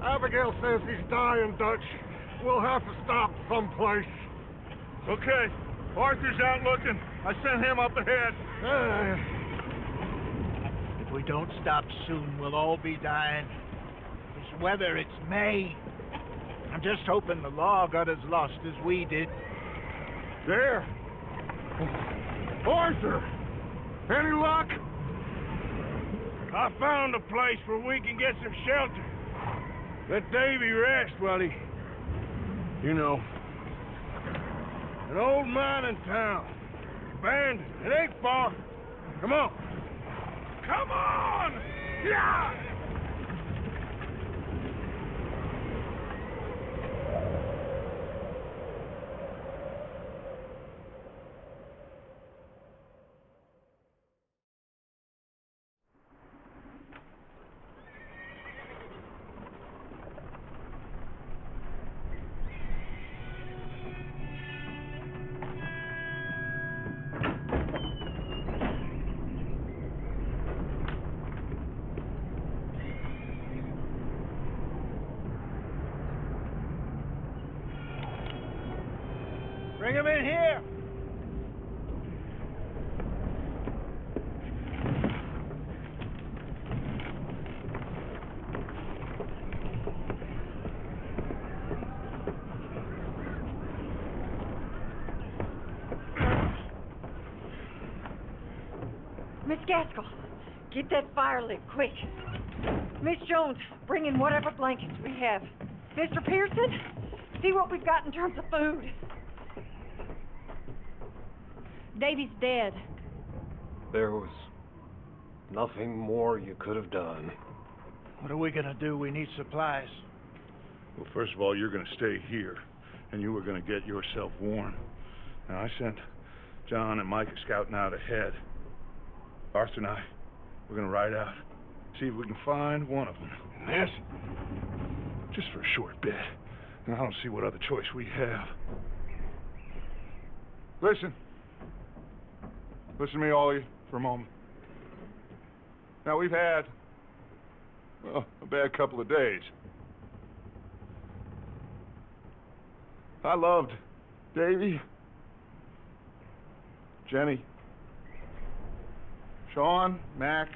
Abigail says he's dying, Dutch. We'll have to stop someplace. Okay. Arthur's out looking. I sent him up ahead. If we don't stop soon, we'll all be dying. This weather, it's May. I'm just hoping the law got as lost as we did. There. Arthur! Any luck? I found a place where we can get some shelter. Let Davy rest while he... You know. An old mining town. Abandoned. It ain't far. Come on. Come on! Yeah! Bring him in here! Miss Gaskell, get that fire lit, quick. Miss Jones, bring in whatever blankets we have. Mr. Pearson, see what we've got in terms of food. Davy's dead. There was nothing more you could have done. What are we gonna do? We need supplies. Well, first of all, you're gonna stay here, and you were gonna get yourself warm. Now, I sent John and Micah scouting out ahead. Arthur and I, we're gonna ride out, see if we can find one of them. Yes? Just for a short bit. And I don't see what other choice we have. Listen. Listen to me, all of you, for a moment. Now, we've had, well, a bad couple of days. I loved Davy, Jenny, Sean, Mac.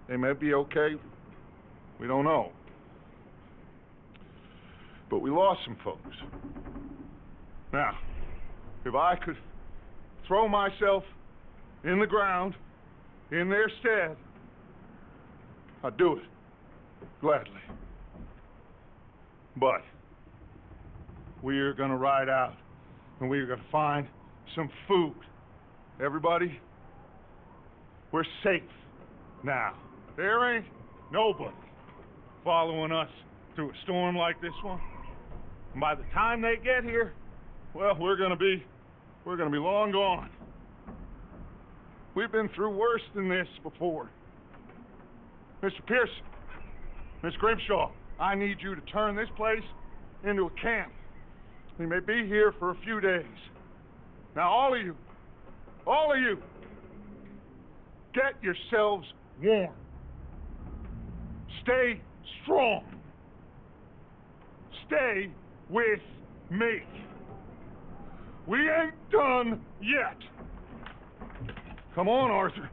They might be okay. We don't know. But we lost some folks. Now, if I could throw myself in the ground, in their stead, I'd do it, gladly. But we're gonna ride out, and we're gonna find some food. Everybody, we're safe now. There ain't nobody following us through a storm like this one. And by the time they get here, well, we're gonna be long gone. We've been through worse than this before. Mr. Pearson, Miss Grimshaw, I need you to turn this place into a camp. We may be here for a few days. Now, all of you, get yourselves warm. Stay strong. Stay with me. We ain't done yet. Come on, Arthur.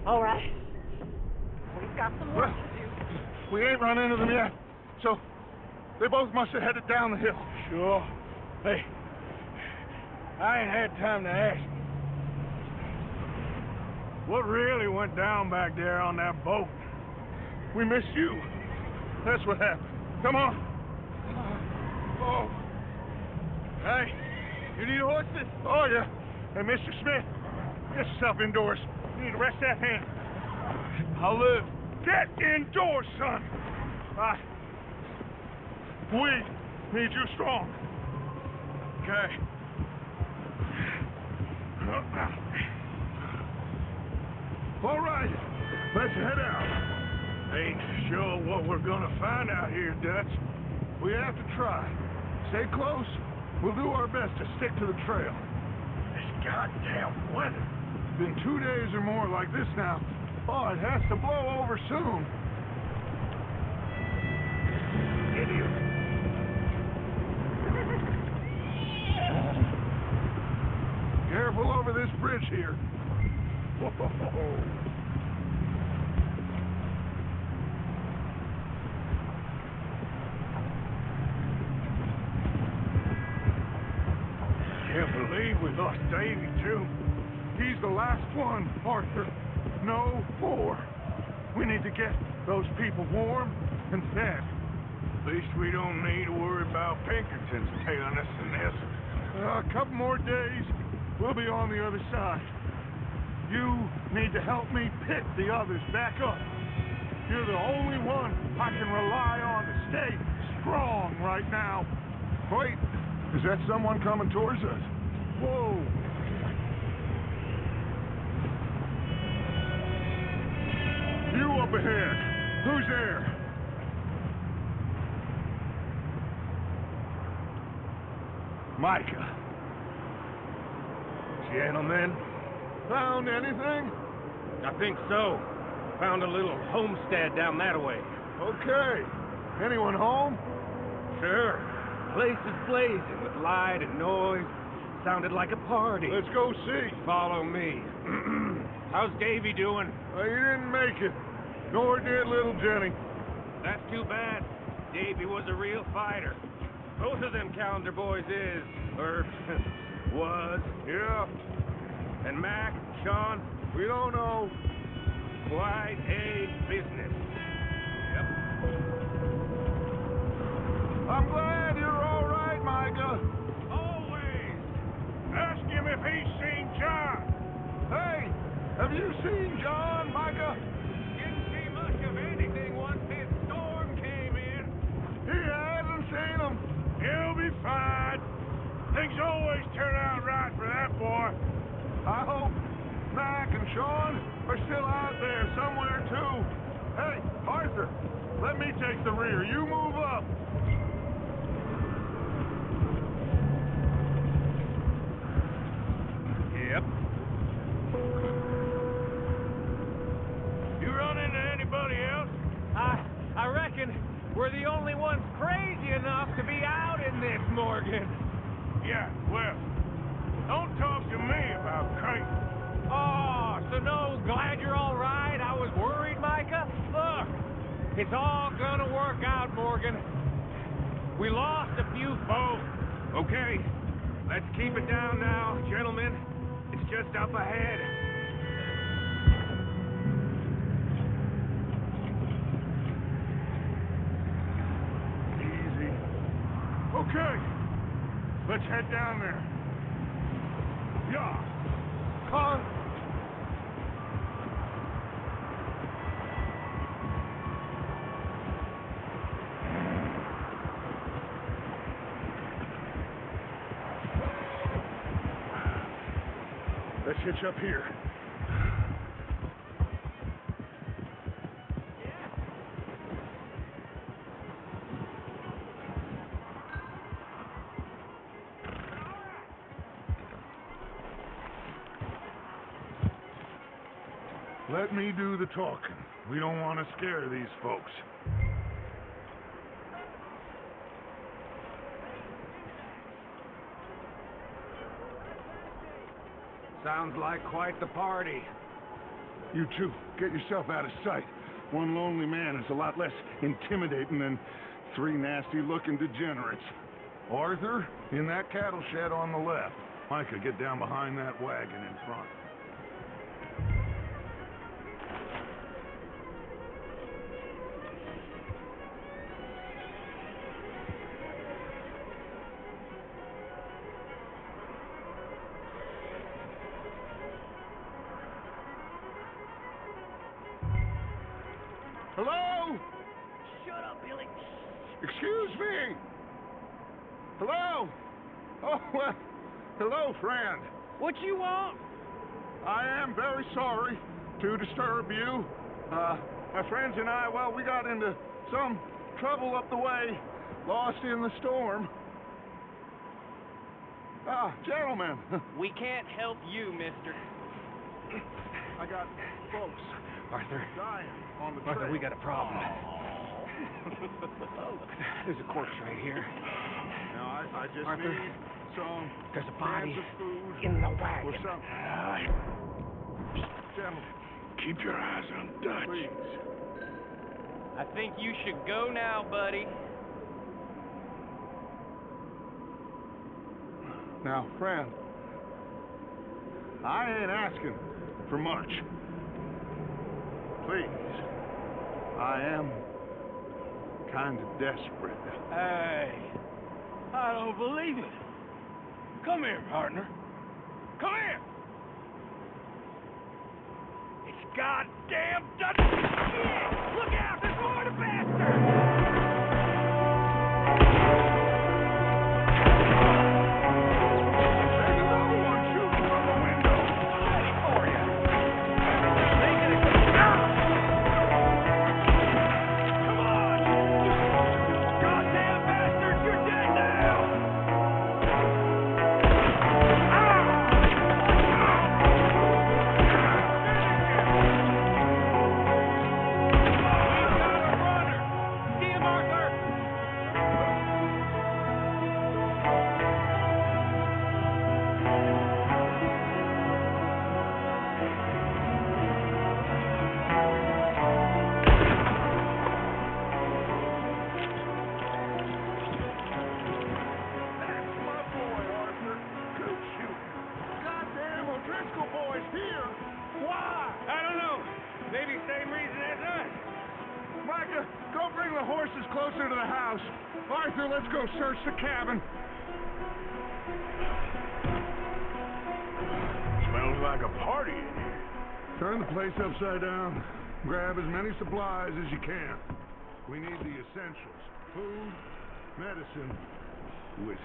All right. We've got some work to do. We ain't run into them yet, so they both must have headed down the hill. Sure. Hey, I ain't had time to ask. What really went down back there on that boat? We missed you. That's what happened. Come on. Oh. Hey, you need horses? Oh, yeah. Hey, Mr. Smith, get yourself indoors. You need to rest that hand. I'll live. Get indoors, son. We need you strong. Okay. All right, let's head out. Ain't sure what we're gonna find out here, Dutch. We have to try. Stay close. We'll do our best to stick to the trail. This goddamn weather. Been 2 days or more like this now. Oh, it has to blow over soon. Idiot. Careful over this bridge here. Whoa. Can't believe we lost Davy, too. He's the last one, Arthur. No more. We need to get those people warm and fed. At least we don't need to worry about Pinkertons tailing us in this. A couple more days, we'll be on the other side. You need to help me pick the others back up. You're the only one I can rely on to stay strong right now. Wait, is that someone coming towards us? Whoa. You up ahead. Who's there? Micah. Gentlemen, Found anything? I think so. Found a little homestead down that way. Okay. Anyone home? Sure. Place is blazing with light and noise. Sounded like a party. Let's go see. Follow me. How's Davy doing? He didn't make it. Nor did little Jenny. That's too bad. Davy was a real fighter. Both of them calendar boys is, or was. Yeah, And Mac, Sean, we don't know. quite a business. Yep. I'm glad you're all right, Micah. always ask him if he's seen John. Hey, have you seen John, Micah? Didn't see much of anything once this storm came in. He hasn't seen him. He'll be fine. Things always turn out right for that boy. I hope Mac and Sean are still out there somewhere, too. Hey, Arthur, let me take the rear. You move up. Yep. You run into anybody else? I reckon we're the only ones crazy enough to be out in this, Morgan. Yeah, well, don't talk to me about crazy. Oh, so no, glad you're all right. I was worried, Micah. Look, it's all gonna work out, Morgan. We lost a few folks. Okay, let's keep it down now, gentlemen. It's just up ahead. Easy. Okay, let's head down there. Yeah. Con. Let's hitch up here. Let me do the talking. We don't want to scare these folks. Sounds like quite the party. You two, get yourself out of sight. One lonely man is a lot less intimidating than 3 nasty-looking degenerates. Arthur, in that cattle shed on the left. Micah, get down behind that wagon in front. Hello? Shut up, Billy. Excuse me? Hello? Oh, well, hello, friend. What you want? I am very sorry to disturb you. My friends and I, well, we got into some trouble up the way, lost in the storm. Gentlemen. We can't help you, mister. I got folks Arthur. dying on the trail. Arthur, we got a problem. There's a corpse right here. Now, I just Arthur, need some there's a body cans of food in the or wagon. something. Gentlemen, Keep your eyes on Dutch. please. I think you should go now, buddy. Now, friend, I ain't asking for much. Please, I am kind of desperate. Hey, I don't believe it. Come here, partner. Come here. It's goddamn Dutch. Shit! Look out! There's more to bastard! There's another one shooting from the window. Ready for you. Come on! Goddamn bastards! You're dead now! That's my boy, Arthur. Good shooting. Goddamn O'Driscoll boy's here. Why? I don't know. Maybe same reason as us. Micah, go bring the horses closer to the house. Arthur, let's go search the cabin. Smells like a party in here. Turn the place upside down. Grab as many supplies as you can. We need the essentials. Food, medicine, whiskey.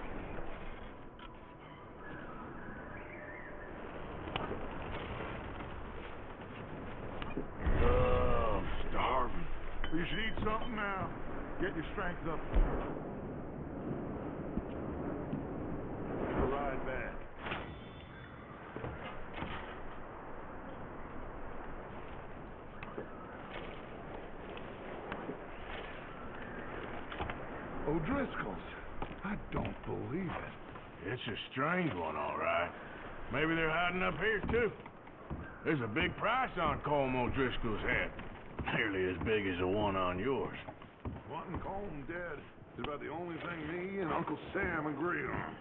Oh, I'm starving. You should eat something now. Get your strength up. We'll ride back. O'Driscoll's. I don't believe it. It's a strange one, all right. Maybe they're hiding up here, too. There's a big price on Colm O'Driscoll's head. Nearly as big as the one on yours. Wanting Colm dead is about the only thing me and Uncle Sam agree on.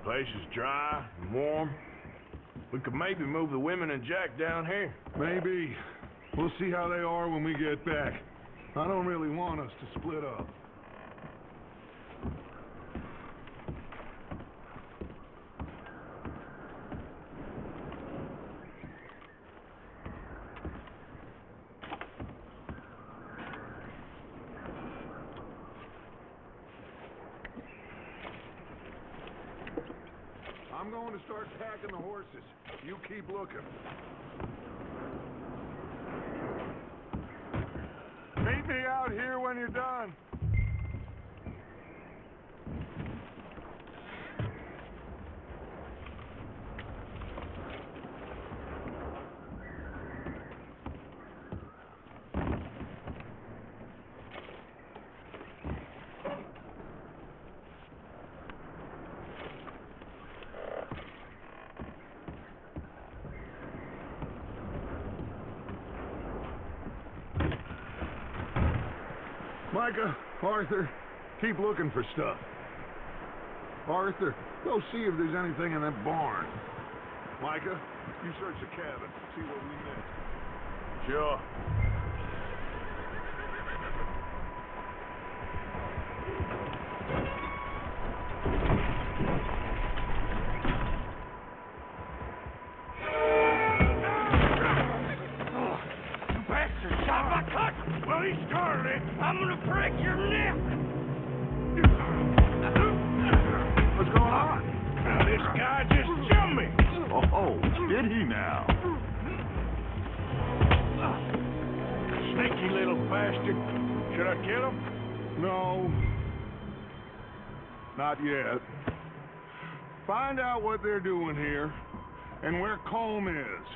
Place is dry and warm. We could maybe move the women and Jack down here. Maybe. We'll see how they are when we get back. I don't really want us to split up. I'm going to start packing the horses. You keep looking. Meet me out here when you're done. Micah, Arthur, keep looking for stuff. Arthur, go see if there's anything in that barn. Micah, you search the cabin, see what we missed. Sure. Well, he started it. I'm gonna break your neck. What's going on? Now, this guy just jumped me. Oh, did he now? Sneaky little bastard. Should I kill him? No. Not yet. Find out what they're doing here and where Colm is.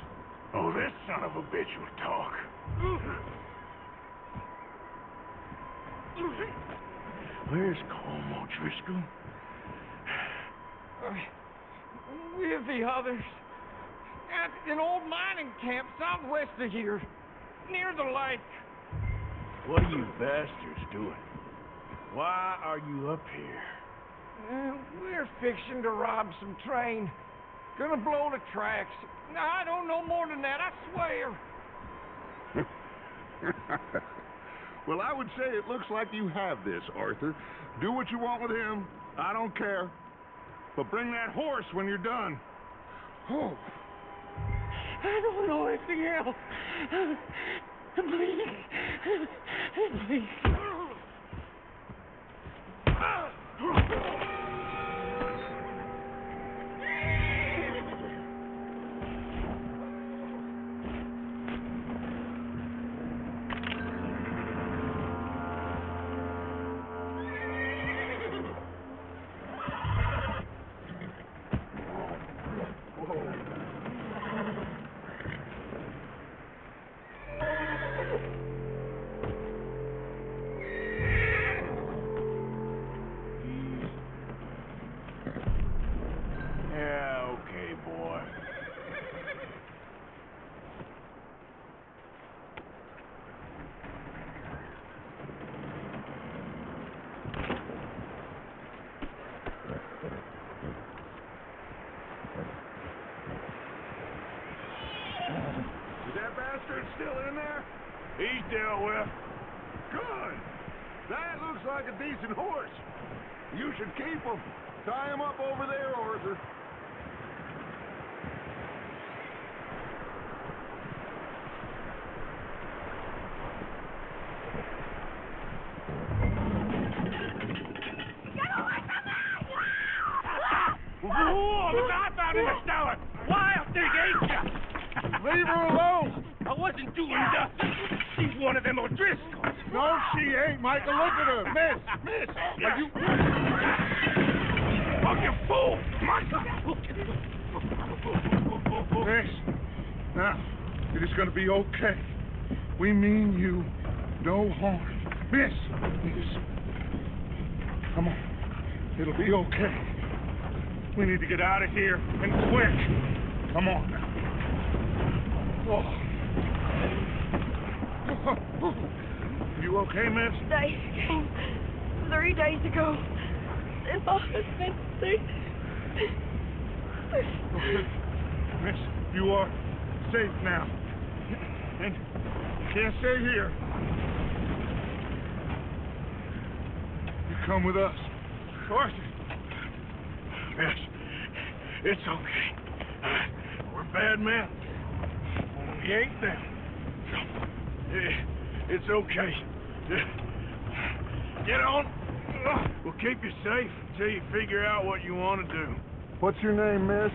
Oh, this son of a bitch will talk. Where's Colm O'Driscoll? With the others. At an old mining camp southwest of here. Near the lake. What are you bastards doing? Why are you up here? We're fixing to rob some train. Gonna blow the tracks. I don't know more than that, I swear. Well, I would say it looks like you have this, Arthur. Do what you want with him. I don't care. But bring that horse when you're done. Oh. I don't know anything else. Please. Please. Still in there? He's dealt with. Good. That looks like a decent horse. You should keep him. Tie him up over there, Arthur. Oh, look out down in the cellar! Wild thing, ain't ya? Leave her alone. I wasn't doing nothing. She's one of them O'Driscolls. No, she ain't, Michael. Look at her. Miss. Are you... Oh, you fool! Michael! Miss. Now, it is going to be okay. We mean you no harm. Miss. Come on. It'll be okay. We need to get out of here, and quick. Come on now. Oh. You okay, miss? They came 3 days ago. And my husband, Miss, you are safe now. And you can't stay here. You come with us. Arthur. Yes, it's okay. We're bad men. We ain't them. It's okay. Get on. We'll keep you safe until you figure out what you want to do. What's your name, miss?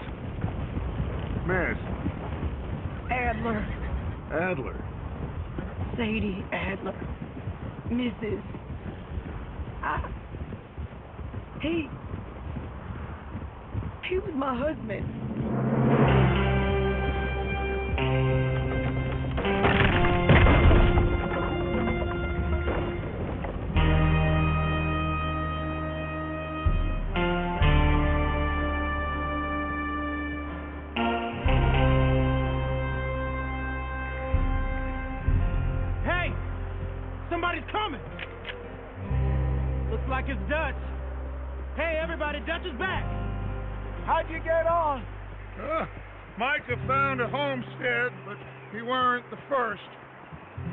Miss. Adler. Adler. Sadie Adler. Mrs. He was my husband. Hey! Somebody's coming! Looks like it's Dutch. Hey, everybody, Dutch is back! How'd you get on? Micah found a homestead, but he weren't the first.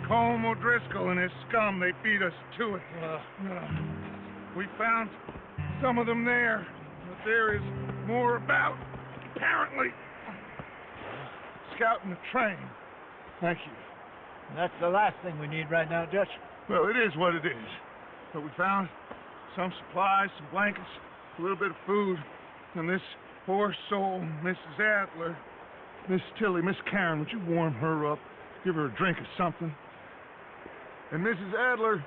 Colm O'Driscoll and his scum, they beat us to it. We found some of them there, but there is more about, apparently. Scouting the train. Thank you. That's the last thing we need right now, Dutch. Well, it is what it is. But we found some supplies, some blankets, a little bit of food, and this poor soul, Mrs. Adler, Miss Tilly, Miss Karen, would you warm her up? Give her a drink or something? And Mrs. Adler,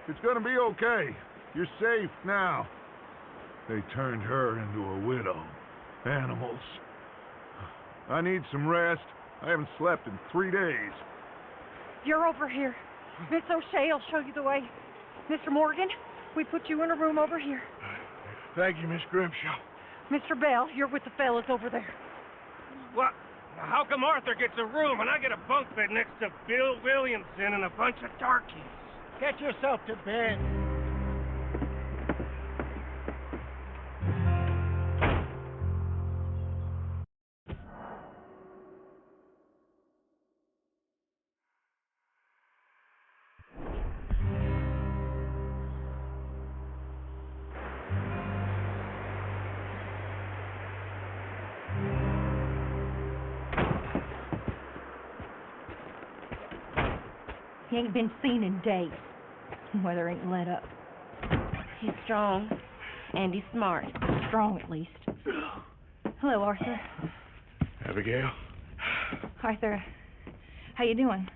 it's gonna be okay. You're safe now. They turned her into a widow. Animals. I need some rest. I haven't slept in 3 days. You're over here. Miss O'Shea will show you the way. Mr. Morgan, we put you in a room over here. Thank you, Miss Grimshaw. Mr. Bell, you're with the fellas over there. What? How come Arthur gets a room and I get a bunk bed next to Bill Williamson and a bunch of darkies? Get yourself to bed. He ain't been seen in days. Weather ain't let up. He's strong, and he's smart. Strong, at least. Hello, Arthur. Abigail? Arthur, how you doing?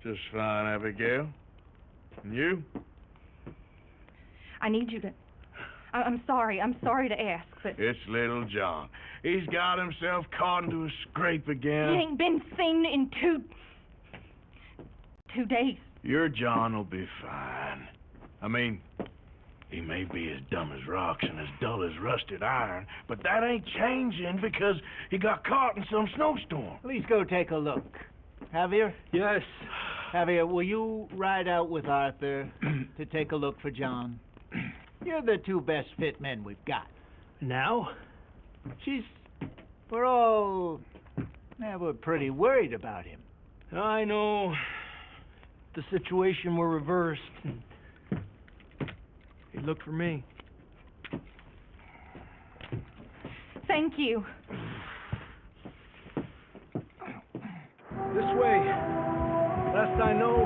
Just fine, Abigail. And you? I need you to... I'm sorry to ask, but... It's little John. He's got himself caught into a scrape again. He ain't been seen in 2 days. Your John will be fine. I mean, he may be as dumb as rocks and as dull as rusted iron, but that ain't changing because he got caught in some snowstorm. Please go take a look. Javier? Yes. Javier, will you ride out with Arthur to take a look for John? You're the two best fit men we've got. Now? We're pretty worried about him. I know. The situation were reversed. He looked for me. Thank you. This way. Last I know,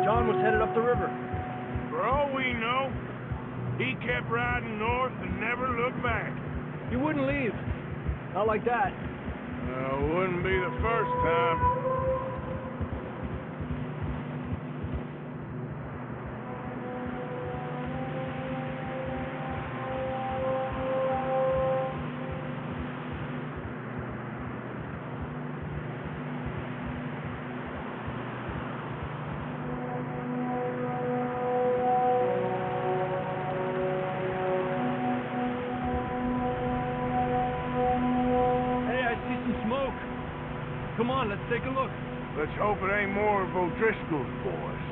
John was headed up the river. For all we know, he kept riding north and never looked back. He wouldn't leave. Not like that. Wouldn't be the first time. Come on, let's take a look. Let's hope it ain't more of O'Driscoll's boys.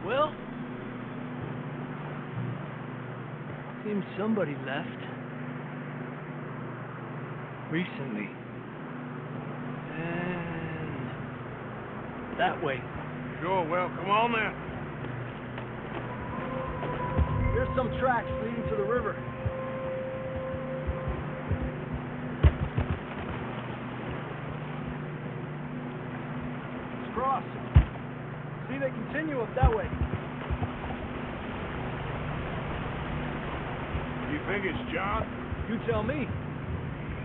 Well, seems somebody left. Recently. That way. Sure, well, come on then. Here's some tracks leading to the river. Let's cross. See, they continue up that way. You think it's John? You tell me.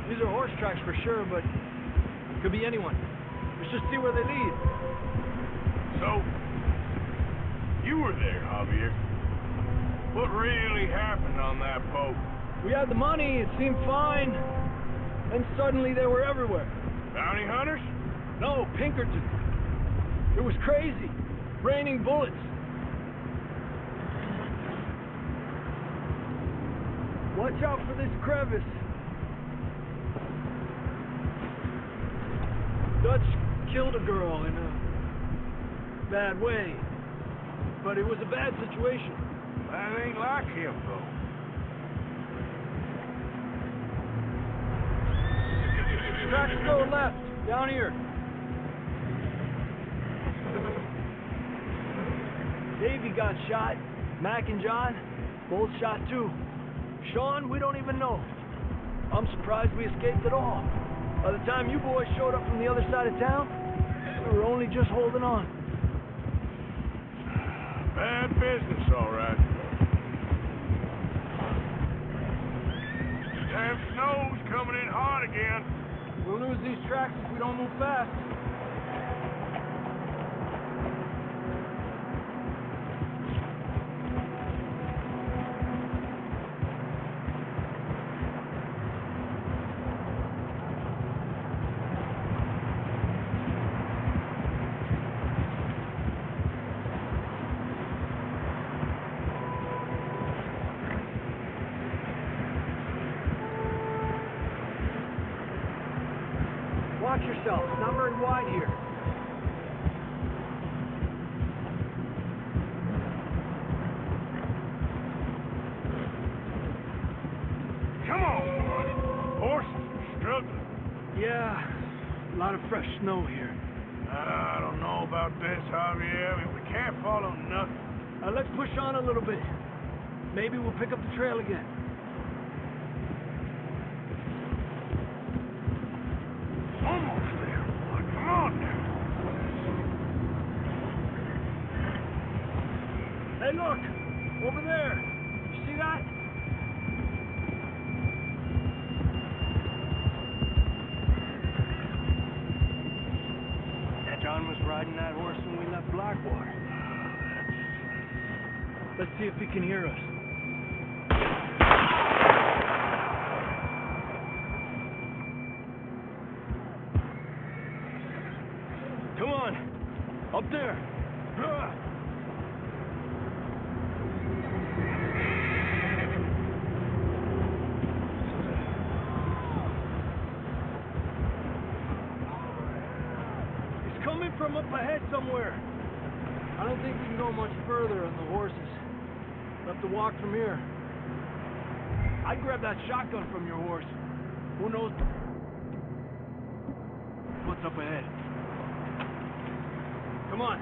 These are horse tracks for sure, but it could be anyone. Let's just see where they lead. So, you were there, Javier. What really happened on that boat? We had the money, it seemed fine. Then suddenly they were everywhere. Bounty hunters? No, Pinkerton. It was crazy. Raining bullets. Watch out for this crevice. Dutch killed a girl in a bad way. But it was a bad situation. That ain't like him, though. Tracks go left, down here. Davey got shot. Mac and John, both shot too. Sean, we don't even know. I'm surprised we escaped at all. By the time you boys showed up from the other side of town, we were only just holding on. Bad business, all right. Damn snow's coming in hard again. We'll lose these tracks if we don't move fast. Watch yourself. It's not very wide here. Come on, boy. Horses are struggling. Yeah, a lot of fresh snow here. I don't know about this, Javier. I mean, we can't follow nothing. Let's push on a little bit. Maybe we'll pick up the trail again. Almost there, boy. Come on now. Hey, look! Over there! You see that? John was riding that horse when we left Blackwater. Let's see if he can hear us. Come on! Up there! Coming from up ahead somewhere. I don't think we can go much further on the horses. We'll have to walk from here. I'd grab that shotgun from your horse. Who knows what's up ahead? Come on.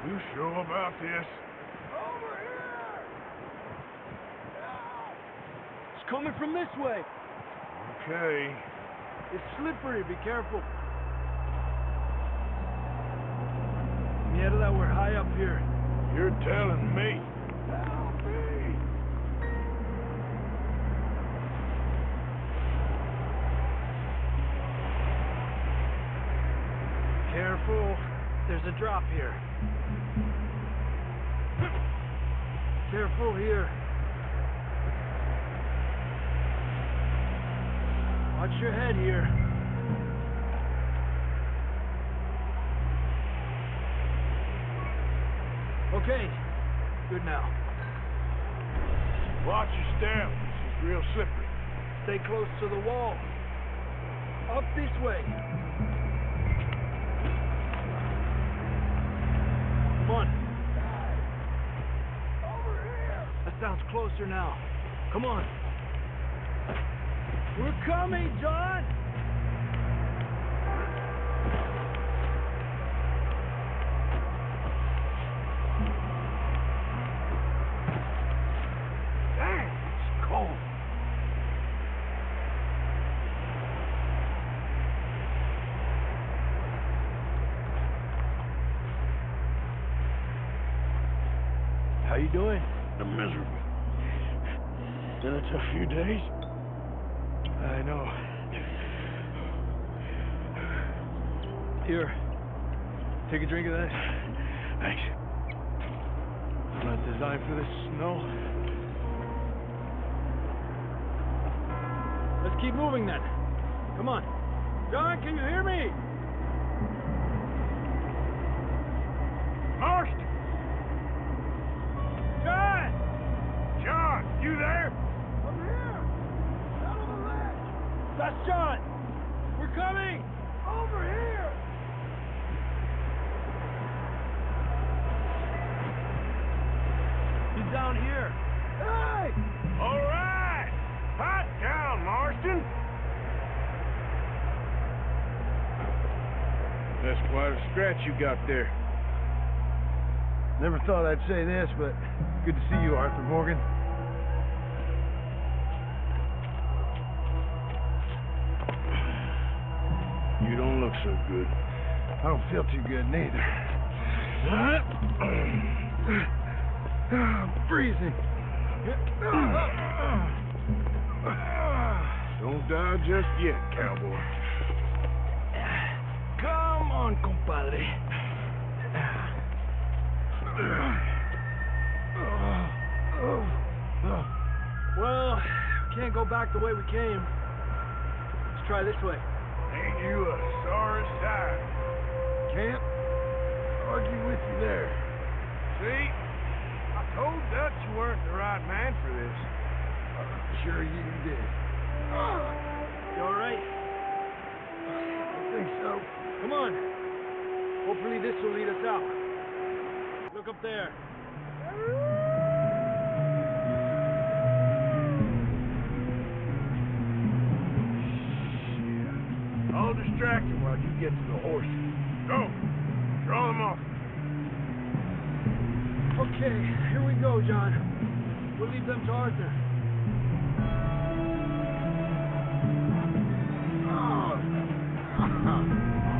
You sure about this? Over here! It's coming from this way. Okay. It's slippery. Be careful. Yeah, that we're high up here. You're telling me. Help me. Careful. There's a drop here. Careful here. Watch your head here. Okay. Good now. Watch your step. This is real slippery. Stay close to the wall. Up this way. Come on. That sounds closer now. Come on. We're coming, John! Dang, it's cold. How you doing? I'm miserable. Been a tough few days. I know. Here. Take a drink of that. Thanks. I'm not designed for this snow. Let's keep moving then. Come on. John, can you hear me? Marston! John! John, you there? I'm here! Out on the ledge! That's John! We're coming! Over here! He's down here. Hey! All right! Hot down, Marston! That's quite a scratch you got there. Never thought I'd say this, but good to see you, Arthur Morgan. You don't look so good. I don't feel too good neither. I'm freezing. Don't die just yet, cowboy. Come on, compadre. Well, can't go back the way we came. Let's try this way. Ain't you a sorry sight? Can't argue with you there. See? I told Dutch you weren't the right man for this. Sure you did. You all right? I think so. Come on. Hopefully this will lead us out. Look up there. I'll distract him while you get to the horses. Go! Draw them off. Okay, here we go, John. We'll leave them to Arthur.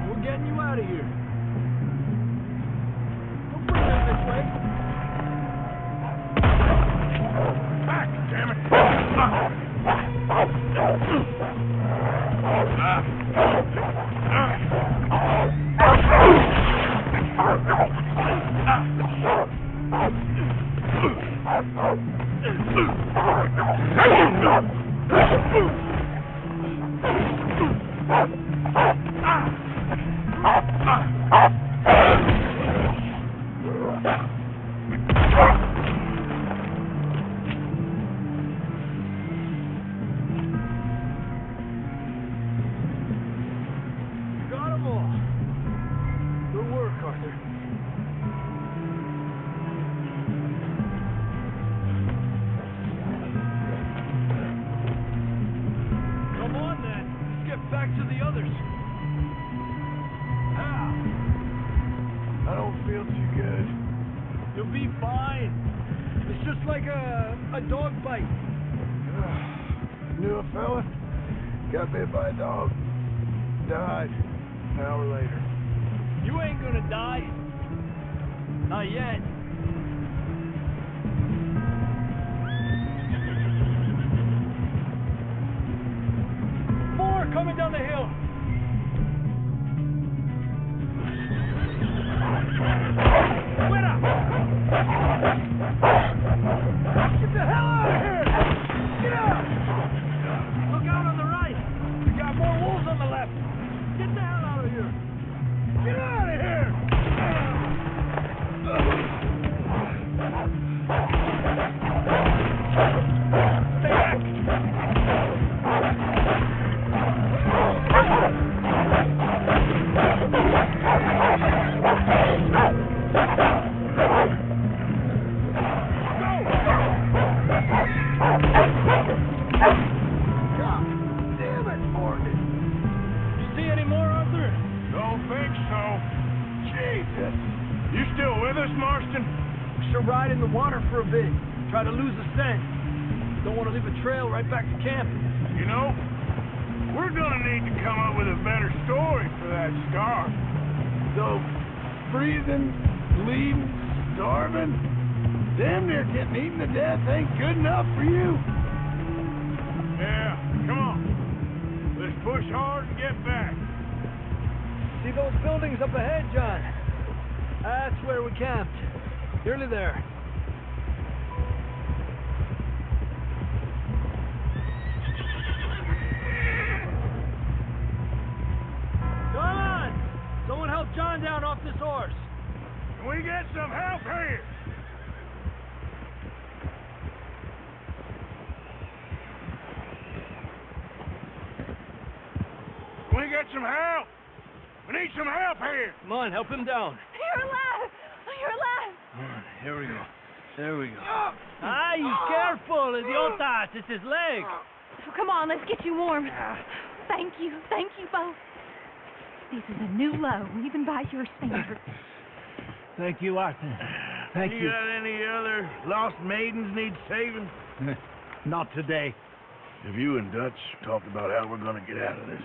We're getting you out of here. Don't bring them this way. Back, damn it! Got 'em all. Good work, Arthur. Come on, then. Let's get back to the others. I don't feel too good. You'll be fine. It's just like a dog bite. Knew a fella? Got bit by a dog. Died an hour later. You ain't gonna die. Not yet. More coming down the hill. Fuera! Get the hell out of here! Get out! Look out on the right. We got more wolves on the left. Get the hell out of here! Get out of here! Stay back! Yes. You still with us, Marston? We should ride in the water for a bit. Try to lose the scent. Don't want to leave a trail right back to camp. You know, we're gonna need to come up with a better story for that scar. So, freezing, bleeding, starving, damn near getting eaten to death ain't good enough for you. Yeah, come on. Let's push hard and get back. See those buildings up ahead, John? That's where we camped. Nearly there. Come on! Someone help John down off this horse. Can we get some help here? Can we get some help? We need some help here. Come on, help him down. You're alive! You're alive! All right, here we go. There we go. Ay, careful, idiotas. It's his leg. Oh, come on, let's get you warm. Thank you both. This is a new low, even by your standards. Thank you, Arthur. Thank you. You got any other lost maidens need saving? Not today. Have you and Dutch talked about how we're gonna get out of this?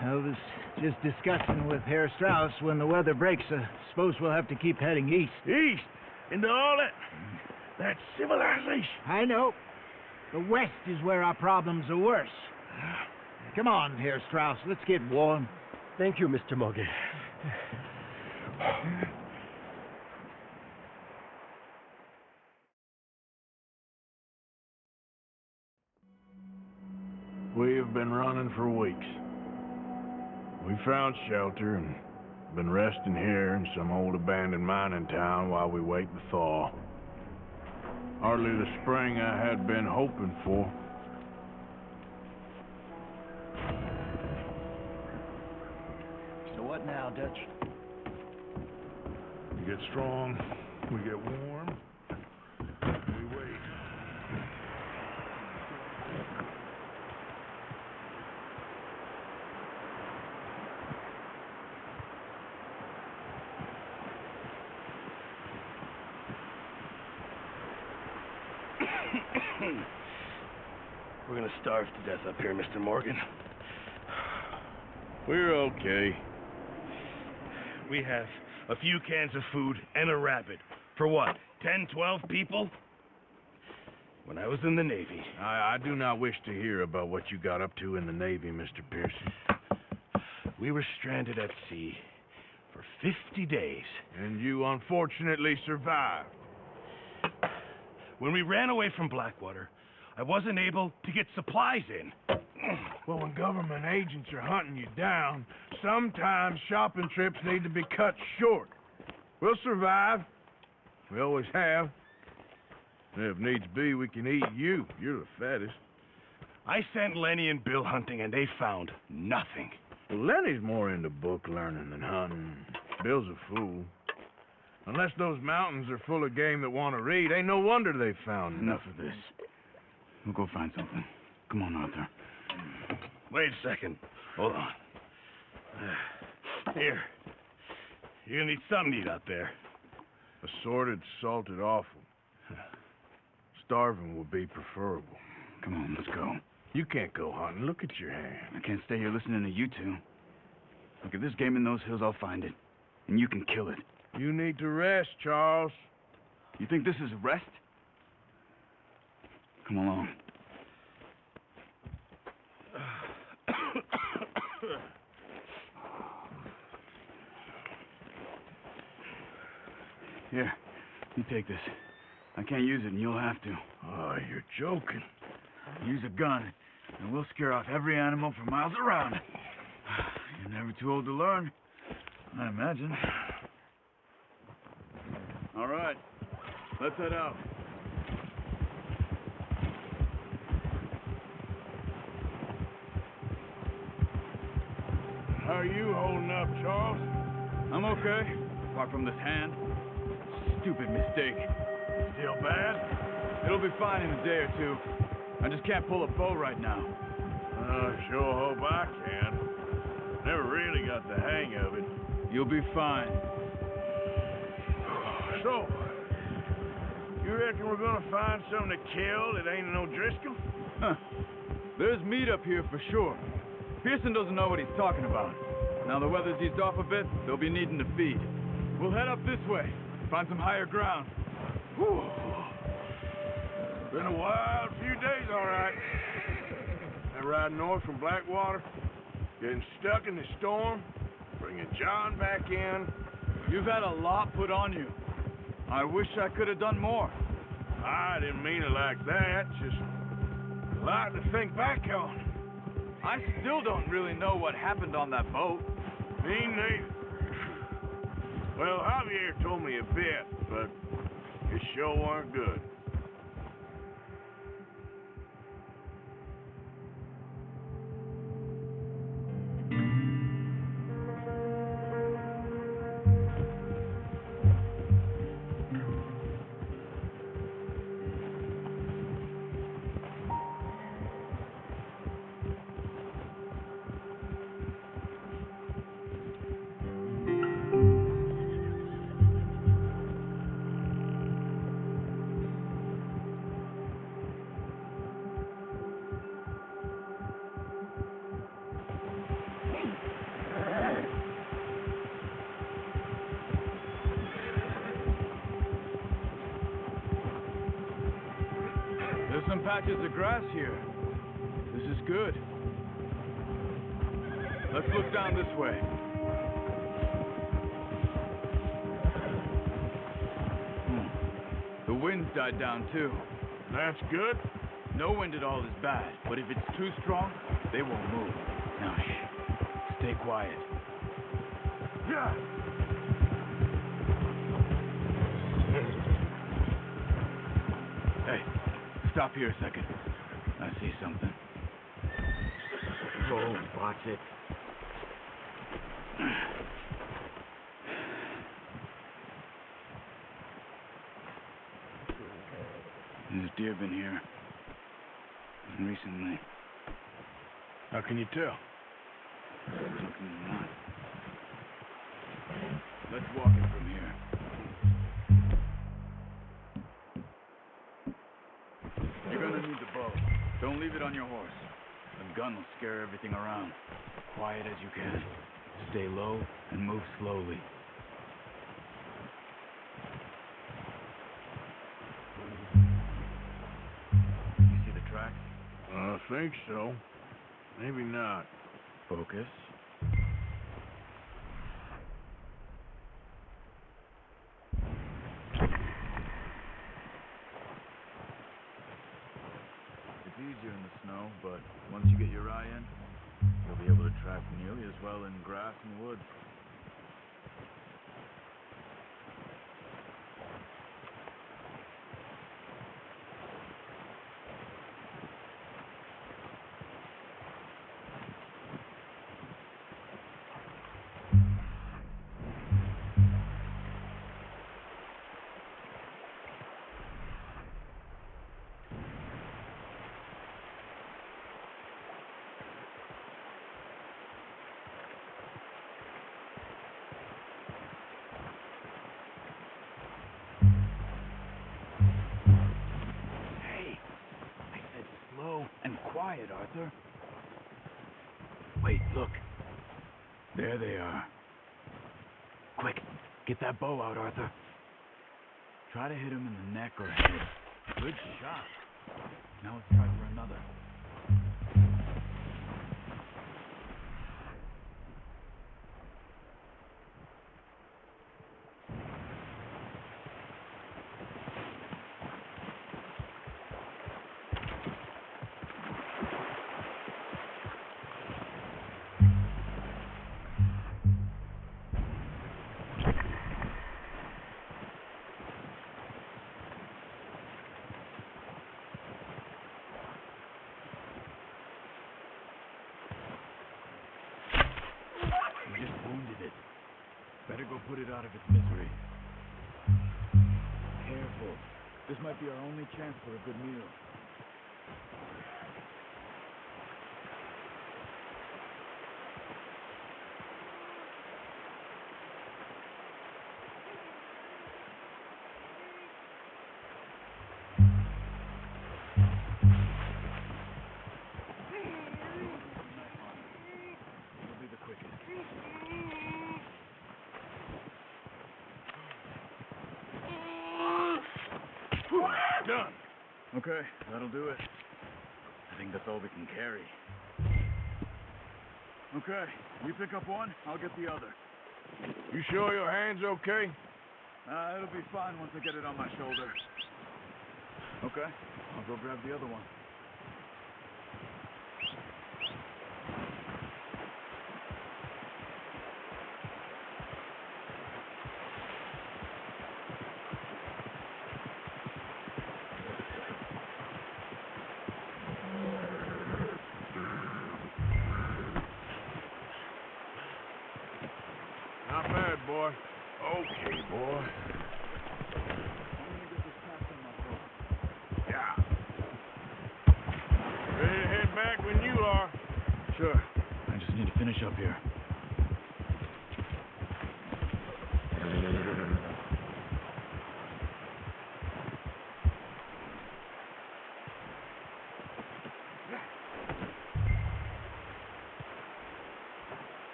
I was just discussing with Herr Strauss when the weather breaks. Suppose we'll have to keep heading east. East? Into all that civilization? I know. The west is where our problems are worse. Come on, Herr Strauss. Let's get warm. Thank you, Mr. Morgan. We've been running for weeks. We found shelter and been resting here in some old abandoned mining town while we wait the thaw. Hardly the spring I had been hoping for. So what now, Dutch? We get strong, we get warm, we wait. We're gonna starve to death up here, Mr. Morgan. We're okay. We have a few cans of food and a rabbit. For what, 10, 12 people? When I was in the Navy... I do not wish to hear about what you got up to in the Navy, Mr. Pearson. We were stranded at sea for 50 days. And you unfortunately survived. When we ran away from Blackwater, I wasn't able to get supplies in. Well, when government agents are hunting you down, sometimes shopping trips need to be cut short. We'll survive. We always have. If needs be, we can eat you. You're the fattest. I sent Lenny and Bill hunting, and they found nothing. Well, Lenny's more into book learning than hunting. Bill's a fool. Unless those mountains are full of game that want to read, ain't no wonder they found Enough of this. We'll go find something. Come on, Arthur. Wait a second. Hold on. Here. You're gonna need something to eat out there. Assorted, salted offal. Starving would be preferable. Come on, let's go. You can't go hunting. Look at your hand. I can't stay here listening to you two. Look, if there's game in those hills, I'll find it. And you can kill it. You need to rest, Charles. You think this is rest? Come along. Here, you take this. I can't use it, and you'll have to. Oh, you're joking. Use a gun, and we'll scare off every animal for miles around. You're never too old to learn, I imagine. All right, let's head out. How are you holding up, Charles? I'm okay, apart from this hand. Stupid mistake. Still bad? It'll be fine in a day or two. I just can't pull a bow right now. Sure hope I can. Never really got the hang of it. You'll be fine. So, you reckon we're gonna find something to kill that ain't no Driscoll? Huh. There's meat up here for sure. Pearson doesn't know what he's talking about. Now the weather's eased off a bit, they'll be needing to feed. We'll head up this way, find some higher ground. Whew. Been a wild few days, all right. That ride north from Blackwater, getting stuck in the storm, bringing John back in. You've had a lot put on you. I wish I could have done more. I didn't mean it like that, just a lot to think back on. I still don't really know what happened on that boat. Me neither. Well, Javier told me a bit, but it sure weren't good. There's some patches of grass here. This is good. Let's look down this way. The wind's died down too. That's good. No wind at all is bad, but if it's too strong, they won't move. Now shh. Stay quiet. Yeah. Hey, stop here a second. I see something. Oh, watch it. There's deer been here. Recently. How can you tell? Looking not. Let's walk it from here. You're gonna need the bow. Don't leave it on your horse. The gun will scare everything around. Quiet as you can. Stay low and move slowly. You see the tracks? I think so. Maybe not. Focus. It's easier in the snow, but once you get your eye in, you'll be able to track nearly as well in grass and woods. Quiet, Arthur. Wait, look. There they are. Quick, get that bow out, Arthur. Try to hit him in the neck or head. Good shot. Now let's try for another. Better go put it out of its misery. Careful. This might be our only chance for a good meal. done. Okay, that'll do it. I think that's all we can carry. Okay, you pick up one, I'll get the other. You sure your hand's okay? It'll be fine once I get it on my shoulder. Okay, I'll go grab the other one. Not bad, boy. Okay, boy. Yeah. Ready to head back when you are. Sure. I just need to finish up here.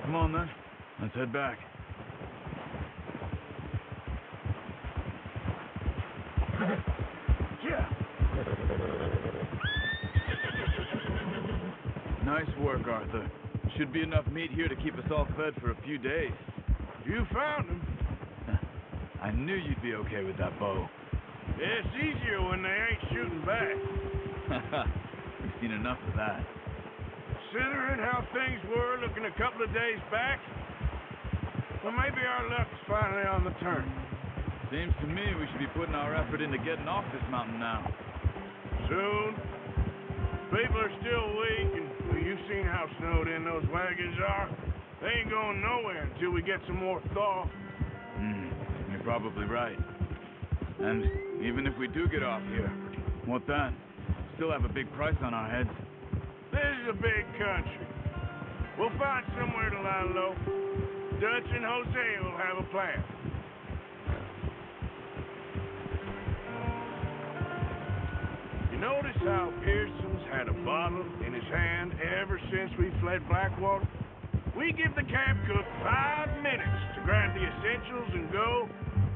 Come on, then. Let's head back. Yeah. Nice work, Arthur. Should be enough meat here to keep us all fed for a few days. You found him. I knew you'd be okay with that bow. Yeah, it's easier when they ain't shooting back. We've seen enough of that. Considering how things were looking a couple of days back, well, maybe our luck's finally on the turn. Seems to me we should be putting our effort into getting off this mountain now. Soon. People are still weak, and well, you've seen how snowed in those wagons are. They ain't going nowhere until we get some more thaw. You're probably right. And even if we do get off here, what then? Still have a big price on our heads. This is a big country. We'll find somewhere to lie low. Dutch and Jose will have a plan. You notice how Pearson's had a bottle in his hand ever since we fled Blackwater? We give the camp cook 5 minutes to grab the essentials and go,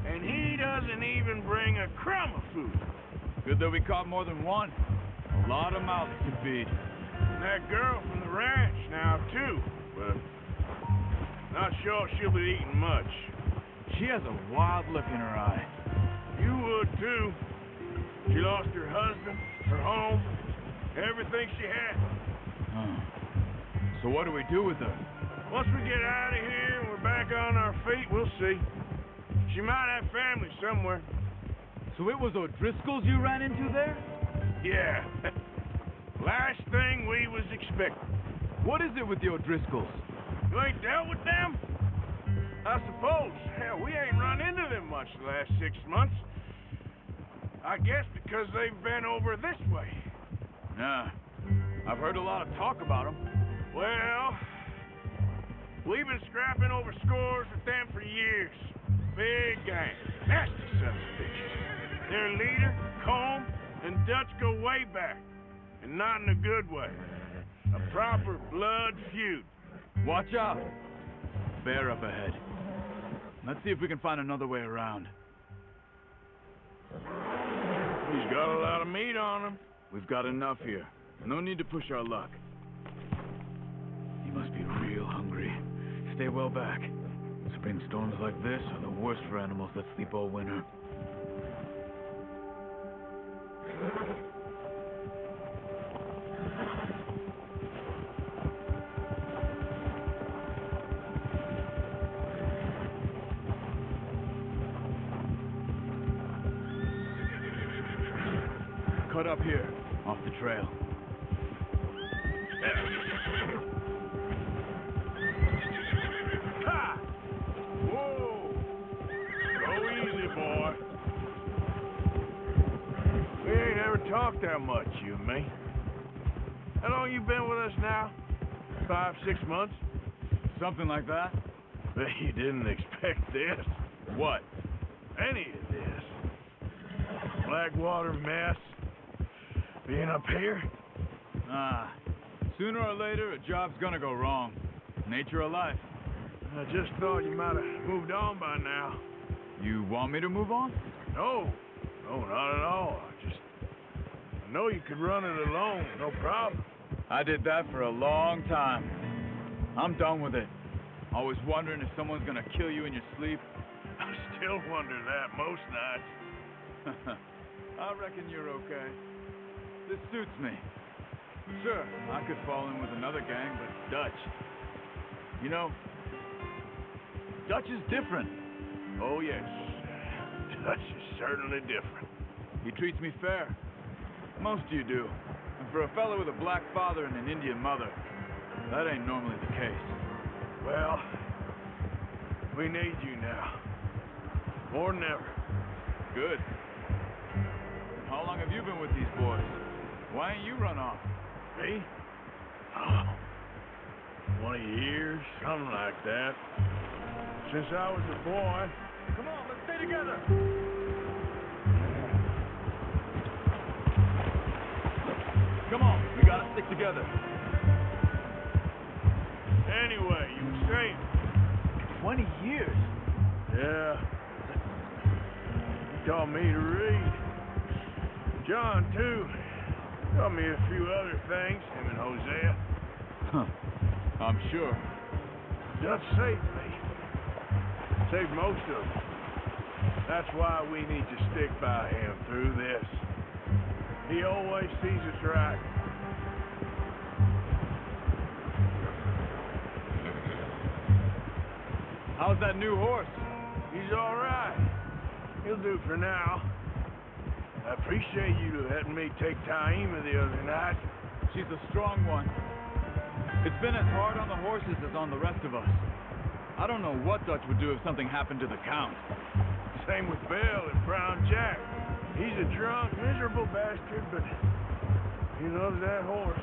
and he doesn't even bring a crumb of food. Good that we caught more than one. A lot of mouths to feed. And that girl from the ranch now, too, but not sure she'll be eating much. She has a wild look in her eye. You would, too. She lost her husband, her home, everything she had. So what do we do with her? Once we get out of here and we're back on our feet, we'll see. She might have family somewhere. So it was O'Driscoll's you ran into there? Yeah. Last thing we was expecting. What is it with the O'Driscolls? You ain't dealt with them? I suppose. Hell, we ain't run into them much the last 6 months. I guess because they've been over this way. Yeah. I've heard a lot of talk about them. Well, we've been scrapping over scores with them for years. Big gang. Nasty sons of bitches. Their leader, Combe, and Dutch go way back. And not in a good way. A proper blood feud. Watch out. Bear up ahead. Let's see if we can find another way around. He's got a lot of meat on him. We've got enough here. No need to push our luck. He must be real hungry. Stay well back. Spring storms like this are the worst for animals that sleep all winter. Cut up here, off the trail. Ha! Whoa! Go easy, boy. We ain't ever talked that much, you and me. How long you been with us now? 5, 6 months? Something like that? Bet you didn't expect this. What? Any of this. Blackwater mess. Being up here? Sooner or later, a job's gonna go wrong. Nature of life. I just thought you might have moved on by now. You want me to move on? No, not at all. I know you could run it alone, no problem. I did that for a long time. I'm done with it. Always wondering if someone's gonna kill you in your sleep. I still wonder that most nights. I reckon you're okay. This suits me. Sure, I could fall in with another gang, but Dutch. You know, Dutch is different. Oh, yes. Dutch is certainly different. He treats me fair. Most of you do. And for a fellow with a black father and an Indian mother, that ain't normally the case. Well, we need you now. More than ever. Good. How long have you been with these boys? Why ain't you run off? Me? Oh, 20 years, something like that. Since I was a boy. Come on, let's stay together. Come on, we gotta stick together. Anyway, you were saying? 20 years? Yeah. He taught me to read. John, too. Taught me a few other things, him and Hosea. Huh. I'm sure. Dutch saved me. Saved most of them. That's why we need to stick by him through this. He always sees us right. How's that new horse? He's all right. He'll do for now. I appreciate you letting me take Taima the other night. She's a strong one. It's been as hard on the horses as on the rest of us. I don't know what Dutch would do if something happened to the Count. Same with Bill and Brown Jack. He's a drunk, miserable bastard, but he loves that horse.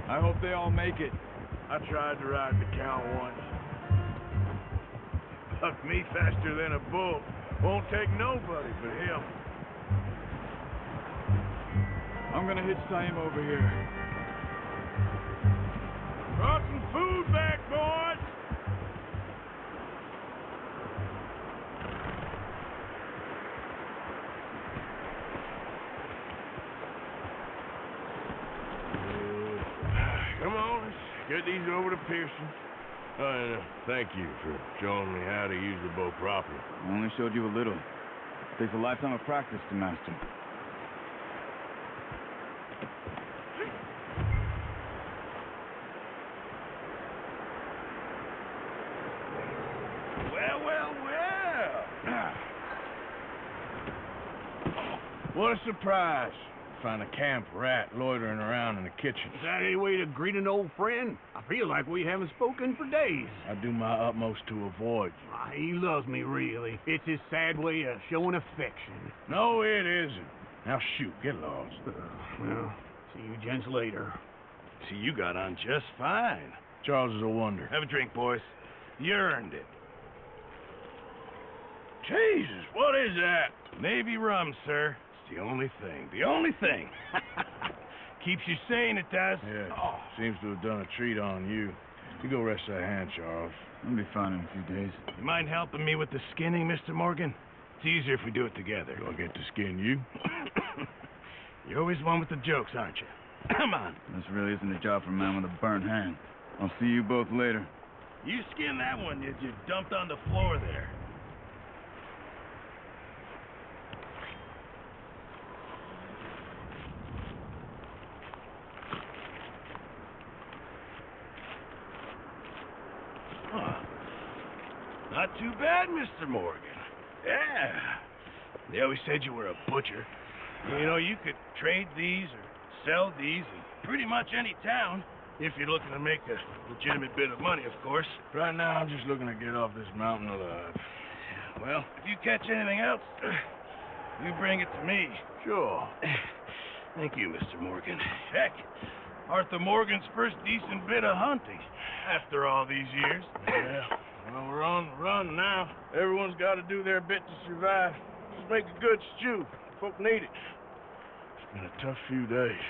I hope they all make it. I tried to ride the Count once. Bucked me faster than a bull. Won't take nobody but him. I'm gonna hitch Taima over here. Brought some food back, boys! Come on, let's get these over to Pearson. And thank you for showing me how to use the bow properly. I only showed you a little. It takes a lifetime of practice to master. Well. What a surprise. Find a camp rat loitering around in the kitchen. Is that any way to greet an old friend? I feel like we haven't spoken for days. I do my utmost to avoid you. He loves me, really. It's his sad way of showing affection. No, it isn't. Now shoot, get lost. Well, see you gents later. See, you got on just fine. Charles is a wonder. Have a drink, boys. You earned it. Jesus, what is that? Navy rum, sir. It's the only thing. The only thing. Keeps you sane, it does. Yeah, seems to have done a treat on you. You go rest that hand, Charles. I'll be fine in a few days. You mind helping me with the skinning, Mr. Morgan? It's easier if we do it together. Do I get to skin you? You're always one with the jokes, aren't you? Come on. This really isn't a job for a man with a burnt hand. I'll see you both later. You skinned that one, did you? Dumped on the floor there. Not too bad, Mr. Morgan. Yeah. They always said you were a butcher. You know, you could trade these or sell these in pretty much any town, if you're looking to make a legitimate bit of money, of course. Right now, I'm just looking to get off this mountain alive. Well, if you catch anything else, you bring it to me. Sure. Thank you, Mr. Morgan. Heck, Arthur Morgan's first decent bit of hunting after all these years. Yeah. Well, we're on the run now. Everyone's got to do their bit to survive. Just make a good stew. Folk need it. It's been a tough few days.